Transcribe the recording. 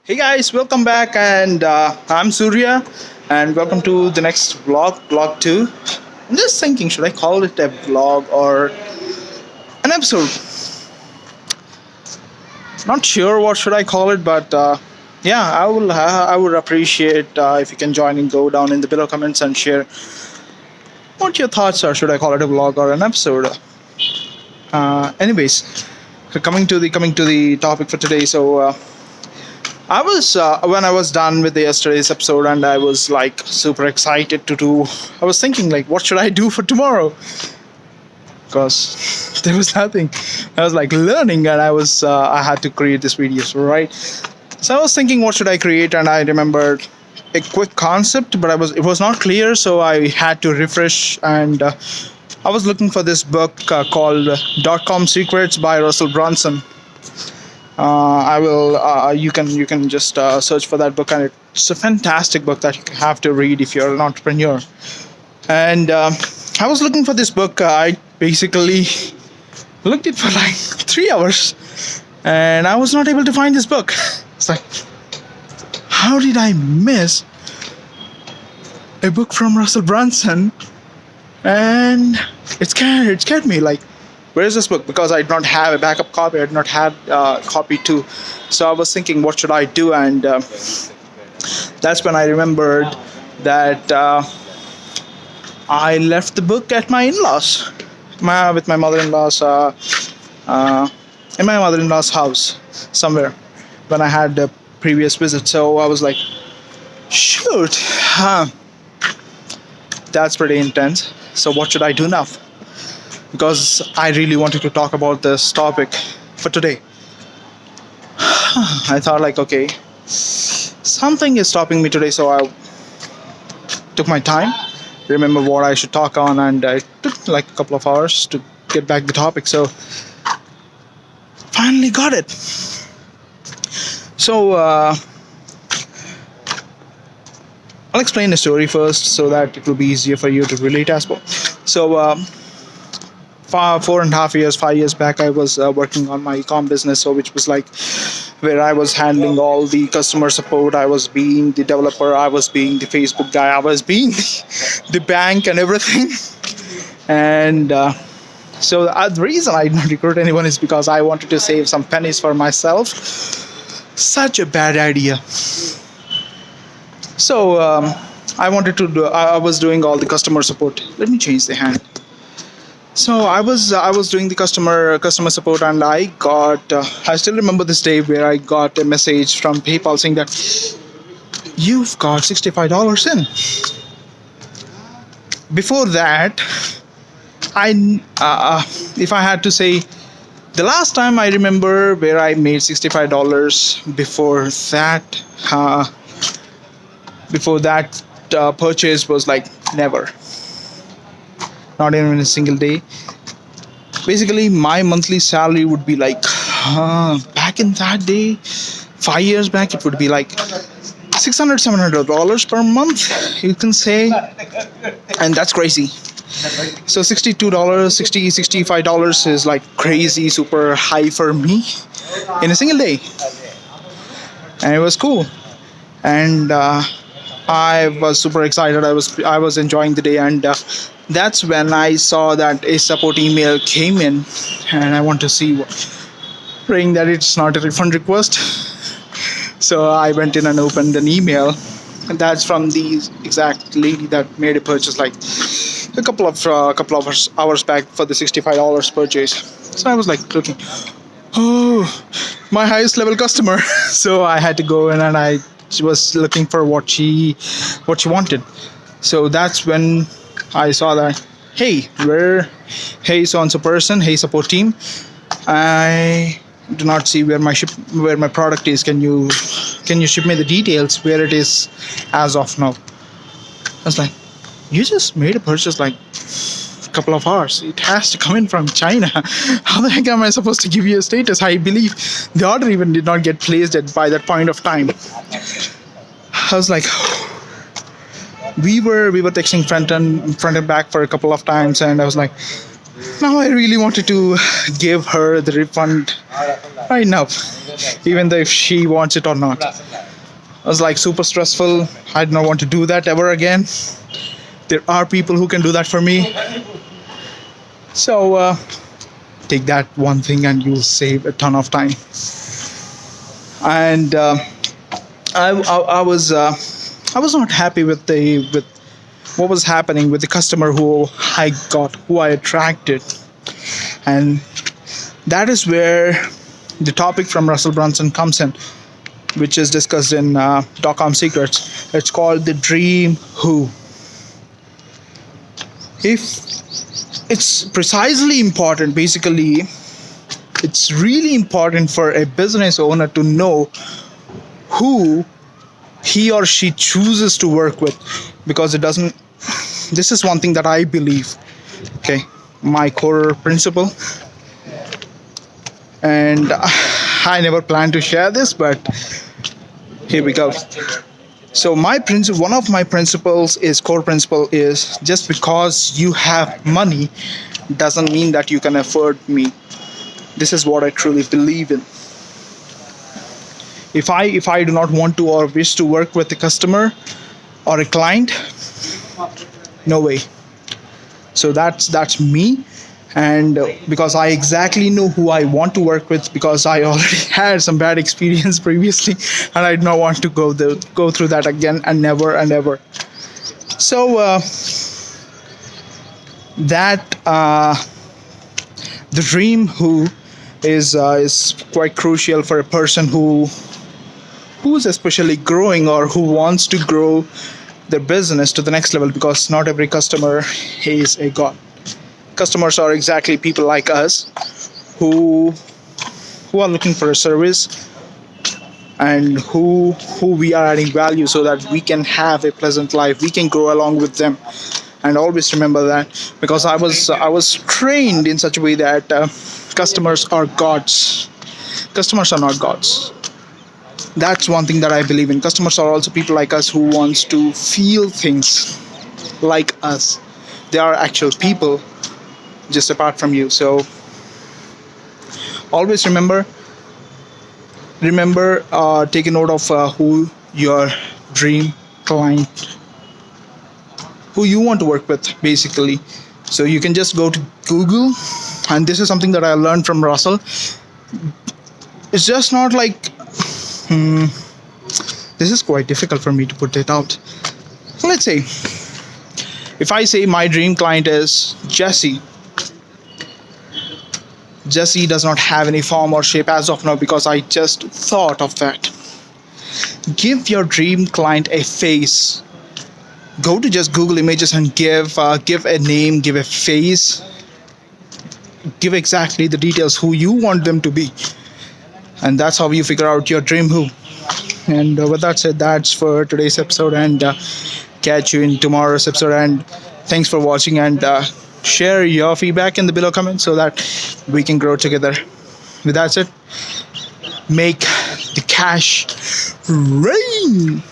Hey guys, welcome back, and I'm Surya, and welcome to the next vlog 2. I'm just thinking, should I call it a vlog or an episode? Not sure what should I call it, but yeah, I would appreciate if you can join and go down in the below comments and share what your thoughts are. Should I call it a vlog or an episode? Anyways, coming to the topic for today. So. I was when I was done with the yesterday's episode, and I was like super excited to do. I was thinking like, what should I do for tomorrow? Because there was nothing. I was like learning, and I had to create this video, right? So I was thinking, what should I create? And I remembered a quick concept, but it was not clear, so I had to refresh. And I was looking for this book called .com Secrets by Russell Brunson. I will. You can just search for that book, and it's a fantastic book that you have to read if you're an entrepreneur. And I was looking for this book. I basically looked it for like 3 hours, and I was not able to find this book. It's like, how did I miss a book from Russell Brunson? And it scared me. Like, where is this book? Because I did not have a backup copy. I did not have a copy too. So I was thinking, what should I do? And that's when I remembered that I left the book at my in-laws, with my mother-in-law's, in my mother-in-law's house somewhere when I had the previous visit. So I was like, shoot, that's pretty intense. So what should I do now? Because I really wanted to talk about this topic for today. I thought like, okay, something is stopping me today, so I took my time, remember what I should talk on, and I took like a couple of hours to get back the topic. So finally got it. So I'll explain the story first so that it will be easier for you to relate as well. So 5 years back, I was working on my e-com business, so which was like where I was handling all the customer support. I was being the developer, I was being the Facebook guy, I was being the bank and everything. And so the reason I didn't recruit anyone is because I wanted to save some pennies for myself. Such a bad idea. So I was doing all the customer support. Let me change the hand. So I was doing the customer support, and I still remember this day where I got a message from PayPal saying that you've got $65 in. Before that, if I had to say, the last time I remember where I made $65 before that purchase was like never. Not even in a single day. Basically, my monthly salary would be like, back in that day, 5 years back, it would be like $600-700 per month, you can say. And that's crazy. So $62, $65 is like crazy, super high for me in a single day. And it was cool. And I was super excited. I was enjoying the day, and that's when I saw that a support email came in, and I want to see praying that it's not a refund request. So I went in and opened an email, and that's from the exact lady that made a purchase like a couple of hours back for the $65 purchase. So I was like looking, oh, my highest level customer. So I had to go in, and I was looking for what she wanted. So that's when I saw that, hey so-and-so person, hey support team, I do not see where my product is. Can you ship me the details where it is as of now? I was like, you just made a purchase like a couple of hours. It has to come in from China. How the heck am I supposed to give you a status? I believe the order even did not get placed by that point of time. I was like, we were texting front and back for a couple of times, and I was like, now I really wanted to give her the refund right now, even though if she wants it or not. I was like super stressful. I do not want to do that ever again. There are people who can do that for me. So take that one thing and you'll save a ton of time. And I was not happy with what was happening with the customer who I attracted, and that is where the topic from Russell Brunson comes in, which is discussed in .com Secrets. It's called the Dream Who. If it's precisely important, basically, it's really important for a business owner to know who he or she chooses to work with, because it doesn't. This is one thing that I believe. Okay, my core principle, and I never planned to share this, but here we go. So one of my core principle is, just because you have money doesn't mean that you can afford me. This is what I truly believe in. If I do not want to or wish to work with a customer or a client, no way. So that's me. And because I exactly know who I want to work with, because I already had some bad experience previously, and I do not want to go through that again, and never and ever. So the Dream Who is quite crucial for a person who's especially growing, or who wants to grow their business to the next level, because not every customer is a god. Customers are exactly people like us who are looking for a service, and who we are adding value so that we can have a pleasant life, we can grow along with them. And always remember that, because I was trained in such a way that customers are gods. Customers are not gods. That's one thing that I believe in. Customers are also people like us who wants to feel things like us. They are actual people, just apart from you. So always remember, take a note of who your dream client, who you want to work with, basically. So you can just go to Google, and this is something that I learned from Russell. It's just not like this is quite difficult for me to put it out. So let's say, if I say my dream client is Jesse. Jesse does not have any form or shape as of now, because I just thought of that. Give your dream client a face. Go to just Google Images and give a name, give a face, give exactly the details who you want them to be, and that's how you figure out your Dream Who. And with that said, that's for today's episode, and catch you in tomorrow's episode. And thanks for watching, and share your feedback in the below comments so that we can grow together. With that said, make the cash rain.